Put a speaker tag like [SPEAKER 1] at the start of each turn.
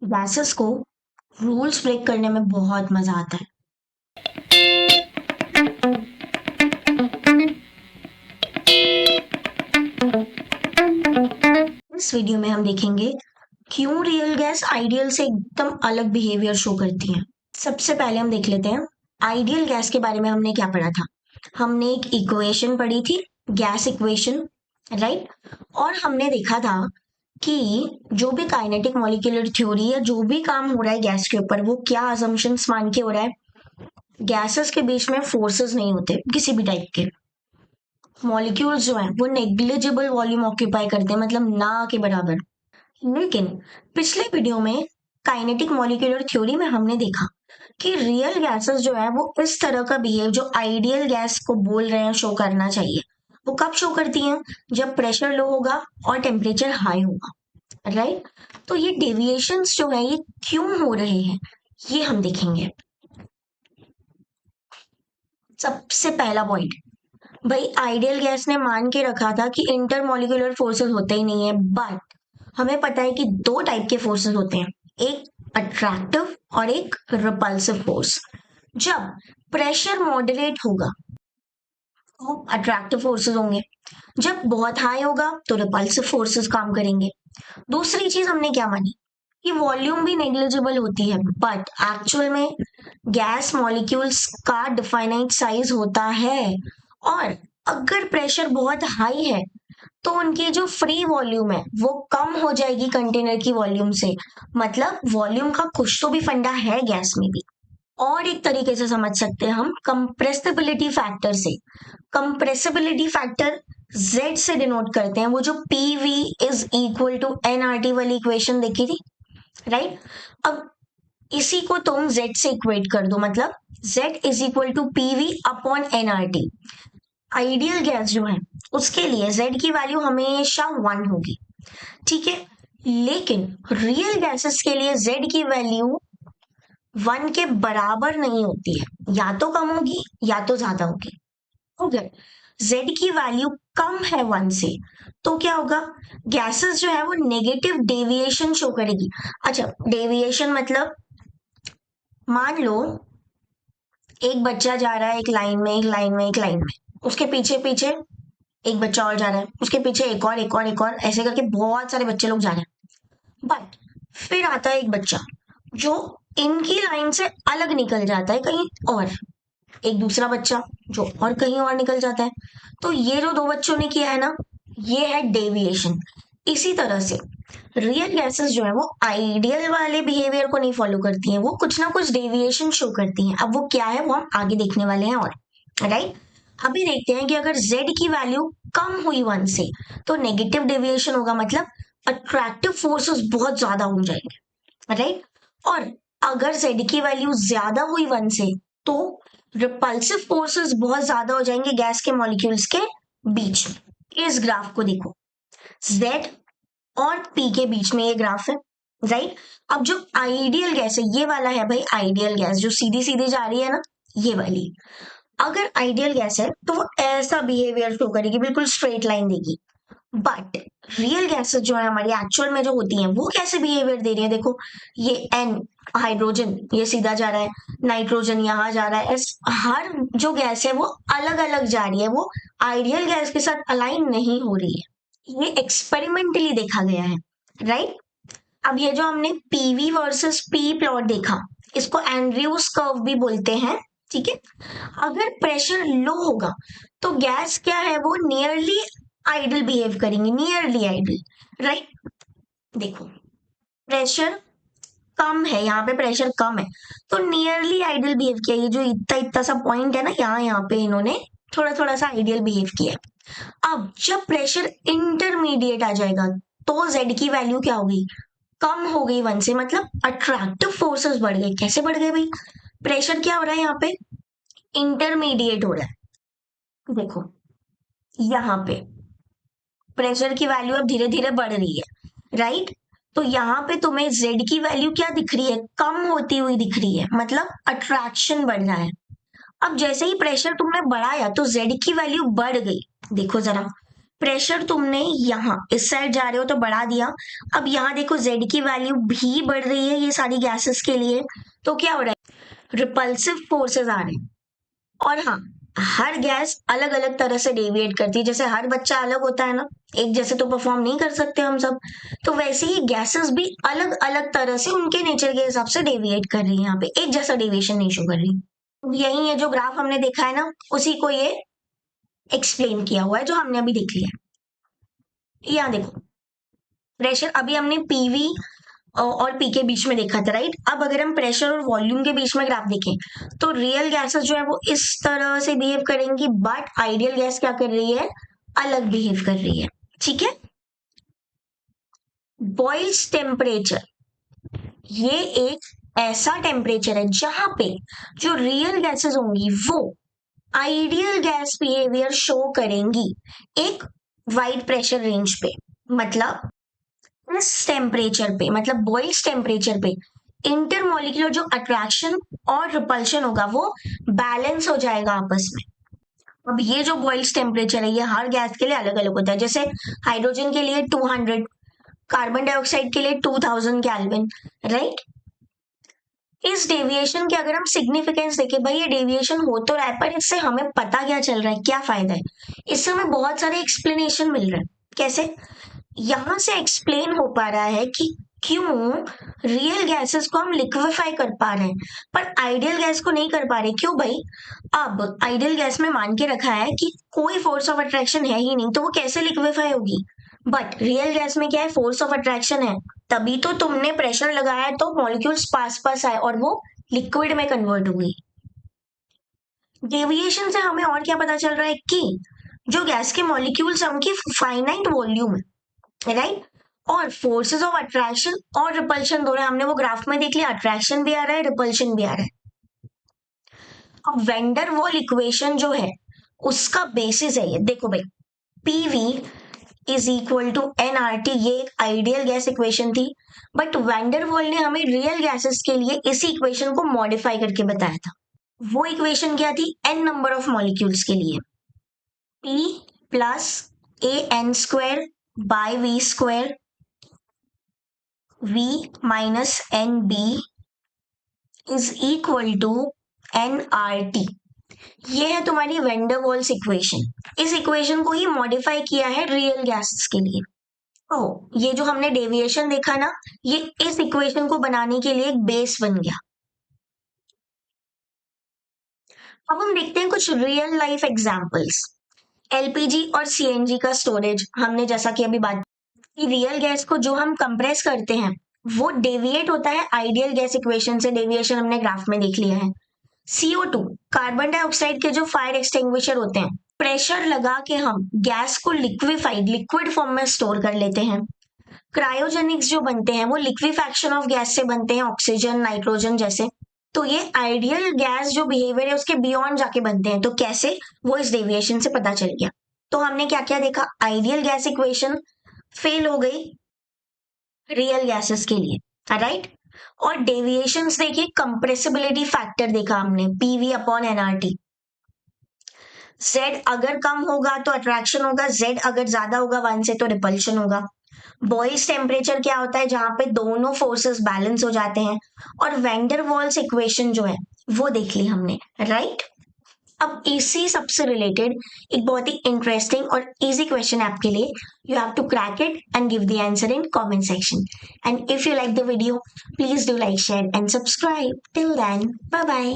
[SPEAKER 1] Gases को rules break करने में बहुत मजा आता है। इस वीडियो में हम देखेंगे क्यों रियल गैस आइडियल से एकदम अलग बिहेवियर शो करती है। सबसे पहले हम देख लेते हैं आइडियल गैस के बारे में हमने क्या पढ़ा था। हमने एक इक्वेशन पढ़ी थी, गैस इक्वेशन, राइट। और हमने देखा था कि जो भी काइनेटिक मॉलिक्यूलर थ्योरी या जो भी काम हो रहा है गैस के ऊपर, वो क्या असम्पशंस मान के हो रहा है। गैसेस के बीच में फोर्सेस नहीं होते किसी भी टाइप के। मॉलिक्यूल्स जो हैं वो नेग्लिजिबल वॉल्यूम ऑक्यूपाई करते हैं, मतलब ना के बराबर। लेकिन पिछले वीडियो में काइनेटिक मॉलिक्यूलर थ्योरी में हमने देखा कि रियल गैसेस जो है वो इस तरह का बिहेव जो आइडियल गैस को बोल रहे हैं शो करना चाहिए, वो कब शो करती हैं? जब प्रेशर लो होगा और टेम्परेचर हाई होगा, राइट। तो ये डेविएशंस जो है ये क्यों हो रहे हैं, ये हम देखेंगे। सबसे पहला पॉइंट, भाई आइडियल गैस ने मान के रखा था कि इंटरमॉलिक्यूलर फोर्सेस होते ही नहीं है, बट हमें पता है कि दो टाइप के फोर्सेस होते हैं, एक अट्रैक्टिव और एक रिपल्सिव फोर्स। जब प्रेशर मॉडरेट होगा तो अट्रैक्टिव फोर्सेस होंगे, जब बहुत हाई होगा तो रिपल्सिव फोर्सेस काम करेंगे। दूसरी चीज हमने क्या मानी कि वॉल्यूम भी नेग्लिजिबल होती है, बट एक्चुअल में गैस मॉलिक्यूल्स का डिफाइनाइट साइज होता है। और अगर प्रेशर बहुत हाई है तो उनकी जो फ्री वॉल्यूम है वो कम हो जाएगी कंटेनर की वॉल्यूम से। मतलब वॉल्यूम का कुछ तो भी फंडा है गैस में भी। और एक तरीके से समझ सकते हैं हम कंप्रेसिबिलिटी फैक्टर से। कंप्रेसिबिलिटी फैक्टर Z से डिनोट करते हैं, वो जो PV is equal to NRT वाली इक्वेशन देखी थी, राइट। अब इसी को तुम Z से इक्वेट कर दो, मतलब Z is equal to PV upon NRT। Ideal gas जो है उसके लिए Z की वैल्यू हमेशा 1 होगी, ठीक है। लेकिन रियल गैसेस के लिए Z की वैल्यू 1 के बराबर नहीं होती है, या तो कम होगी या तो ज्यादा होगी। अगर Z की वैल्यू कम है 1 से तो क्या होगा, गैसेस जो है वो नेगेटिव डेविएशन शो करेगी। अच्छा, डेविएशन मतलब मान लो एक बच्चा जा रहा है एक लाइन में, एक लाइन में, एक लाइन में, उसके पीछे पीछे एक बच्चा और जा रहा है, उसके पीछे एक और, एक और, एक और, ऐसे करके बहुत सारे बच्चे लोग जा रहे हैं। बट फिर आता है एक बच्चा जो इनकी लाइन से अलग निकल जाता है कहीं और, एक दूसरा बच्चा जो और कहीं और निकल जाता है। तो ये जो दो बच्चों ने किया है ना, ये है डेविएशन। इसी तरह से रियल गैसेस जो है वो आइडियल वाले बिहेवियर को नहीं फॉलो करती हैं, वो कुछ ना कुछ डेविएशन शो करती हैं। अब वो क्या है वो हम आगे देखने वाले हैं, और राइट। अभी देखते हैं कि अगर Z की वैल्यू कम हुई 1 से तो नेगेटिव डेविएशन होगा, मतलब अट्रैक्टिव फोर्सेस बहुत ज्यादा हो जाएंगे, राइट। और अगर Z की वैल्यू ज्यादा हुई 1 से तो रिपल्सिव फोर्सेस बहुत ज्यादा हो जाएंगे गैस के मॉलिक्यूल्स के बीच में। इस ग्राफ को देखो, Z और P के बीच में ये ग्राफ है, राइट। अब जो आइडियल गैस है ये वाला है भाई, आइडियल गैस जो सीधी सीधी जा रही है ना, ये वाली। अगर आइडियल गैस है तो वो ऐसा बिहेवियर शो करेगी, बिल्कुल स्ट्रेट लाइन देगी। बट रियल गैसेस जो है हमारी एक्चुअल में जो होती हैं वो कैसे बिहेवियर दे रही है, देखो ये N हाइड्रोजन ये सीधा जा रहा है, नाइट्रोजन यहाँ जा रहा है, हर जो गैस है वो अलग अलग जा रही है, वो आइडियल गैस के साथ अलाइन नहीं हो रही है। ये एक्सपेरिमेंटली देखा गया है, राइट। अब ये जो हमने PV वर्सेस P प्लॉट देखा, इसको एंड्रयूज कर्व भी बोलते हैं, ठीक है। अगर प्रेशर लो होगा तो गैस क्या है वो नियरली आइडल बिहेव करेंगे, नियरली आइडल, राइट। देखो प्रेशर कम है, यहाँ पे प्रेशर कम है तो नियरली आइडल बिहेव किया। ये जो इतना इतना सा पॉइंट है ना, यहाँ पे इन्होंने थोड़ा थोड़ा सा आइडियल बिहेव किया। अब जब प्रेशर इंटरमीडिएट आ जाएगा तो Z की वैल्यू क्या होगी, कम हो गई 1 से, मतलब अट्रैक्टिव फोर्सेस बढ़ गए। कैसे बढ़ गए भाई, प्रेशर क्या हो रहा है यहाँ पे, इंटरमीडिएट हो रहा है। देखो यहाँ पे प्रेशर की वैल्यू अब धीरे धीरे बढ़ रही है, राइट। तो यहाँ पे तुम्हें Z की वैल्यू क्या दिख रही है, कम होती हुई दिख रही है, मतलब अट्रैक्शन बढ़ रहा है। अब जैसे ही प्रेशर तुमने बढ़ाया तो Z की वैल्यू बढ़ गई। देखो जरा, प्रेशर तुमने यहाँ इस साइड जा रहे हो तो बढ़ा दिया, अब यहाँ देखो Z की वैल्यू भी बढ़ रही है ये सारी गैसेस के लिए, तो क्या हो रहा है, रिपल्सिव फोर्सेस आ रहे हैं। और हाँ, हर गैस अलग अलग तरह से डेविएट करती है, जैसे हर बच्चा अलग होता है ना, एक जैसे तो परफॉर्म नहीं कर सकते हम सब, तो वैसे ही गैसेस भी अलग अलग तरह से उनके नेचर के हिसाब से डेविएट कर रही है, यहाँ पे एक जैसा डेविएशन नहीं शो कर रही। यही है जो ग्राफ हमने देखा है ना, उसी को ये एक्सप्लेन किया हुआ है जो हमने अभी देख लिया। यहाँ देखो, प्रेशर अभी हमने पीवी और पी के बीच में देखा था, राइट। अब अगर हम प्रेशर और वॉल्यूम के बीच में ग्राफ देखें तो रियल गैसेस जो है वो इस तरह से बिहेव करेंगी, बट आइडियल गैस क्या कर रही है, अलग बिहेव कर रही है, ठीक है। बॉइल्स टेम्परेचर, ये एक ऐसा टेम्परेचर है जहां पे जो रियल गैसेस होंगी वो आइडियल गैस बिहेवियर शो करेंगी एक वाइड प्रेशर रेंज पे, मतलब इस टेम्परेचर पे, मतलब बॉइल्स टेम्परेचर पे इंटरमॉलिक्यूलर जो अट्रैक्शन और रिपल्शन होगा वो बैलेंस हो जाएगा आपस में। अब ये जो बॉइल्स टेम्परेचर है ये हर गैस के लिए अलग अलग होता है, जैसे हाइड्रोजन के लिए 200, कार्बन डाइऑक्साइड के लिए 2000 केल्विन, राइट। इस डेविएशन के अगर हम सिग्निफिकेंस देखें, भाई ये डेविएशन हो तो रहा है पर इससे हमें पता क्या चल रहा है, क्या फायदा है, इससे हमें बहुत सारे एक्सप्लेनेशन मिल रहे हैं। कैसे, यहां से एक्सप्लेन हो पा रहा है कि क्यों रियल गैसेस को हम लिक्विफाई कर पा रहे हैं पर आइडियल गैस को नहीं कर पा रहे। क्यों भाई, अब आइडियल गैस में मान के रखा है कि कोई फोर्स ऑफ अट्रैक्शन है ही नहीं, तो वो कैसे लिक्विफाई होगी। बट रियल गैस में क्या है, फोर्स ऑफ अट्रैक्शन है, तभी तो तुमने प्रेशर लगाया तो मॉलिक्यूल्स पास पास आए और वो लिक्विड में कन्वर्ट हुई। डेविएशन से हमें और क्या पता चल रहा है कि जो गैस के मॉलिक्यूल्स हैं उनकी फाइनाइट वॉल्यूम है, राइट। और फोर्सेस ऑफ अट्रैक्शन और रिपल्शन दोनों हमने वो ग्राफ में देख लिया, अट्रैक्शन भी आ रहा है, रिपल्शन भी आ रहा है। अब वेंडर वॉल इक्वेशन जो है उसका बेसिस है ये, देखो भाई, PV is equal to NRT, ये एक आइडियल गैस इक्वेशन थी, बट वेंडर वॉल ने हमें रियल गैसेस के लिए इसी इक्वेशन को मॉडिफाई करके बताया था। वो इक्वेशन क्या थी, एन नंबर ऑफ मॉलिक्यूल्स के लिए P plus a n square by V square V minus n b is equal to n R T. ये है तुम्हारी वेंडर वॉल्स इक्वेशन। इस इक्वेशन को ही मॉडिफाई किया है रियल गैसेस के लिए। तो ये जो हमने डेविएशन देखा ना, ये इस इक्वेशन को बनाने के लिए एक बेस बन गया। अब हम देखते हैं कुछ रियल लाइफ एग्जांपल्स। एलपीजी और सीएनजी का स्टोरेज, हमने जैसा कि अभी बात की, रियल गैस को जो हम कंप्रेस करते हैं वो डेविएट होता है आइडियल गैस इक्वेशन से, डेविएशन हमने ग्राफ में देख लिया है। CO2, कार्बन डाइऑक्साइड के जो फायर एक्सटिंग्विशर होते हैं, प्रेशर लगा के हम गैस को लिक्विफाइड लिक्विड फॉर्म में स्टोर कर लेते हैं। क्रायोजेनिक्स जो बनते हैं वो लिक्विफैक्शन ऑफ गैस से बनते हैं, ऑक्सीजन, नाइट्रोजन जैसे। तो ये आइडियल गैस जो बिहेवियर है उसके बियॉन्ड जाके बनते हैं, तो कैसे, वो इस डेविएशन से पता चल गया। तो हमने क्या क्या देखा, आइडियल गैस इक्वेशन फेल हो गई रियल गैसेस के लिए, राइट। और डेविएशंस देखिए, कंप्रेसिबिलिटी फैक्टर देखा हमने, पीवी अपॉन एनआरटी। Z अगर कम होगा तो अट्रैक्शन होगा, Z अगर ज्यादा होगा 1 से तो रिपल्शन होगा। बॉइल्स टेम्परेचर क्या होता है, जहां पे दोनों फोर्सेस बैलेंस हो जाते हैं। और वेंडर वॉल्स इक्वेशन जो है वो देख ली हमने, राइट। अब इसी सबसे रिलेटेड एक बहुत ही इंटरेस्टिंग और इजी क्वेश्चन आपके लिए, you have to crack it and give the answer in comment section. And if you like the video, please do like, share and subscribe. Till then, bye bye.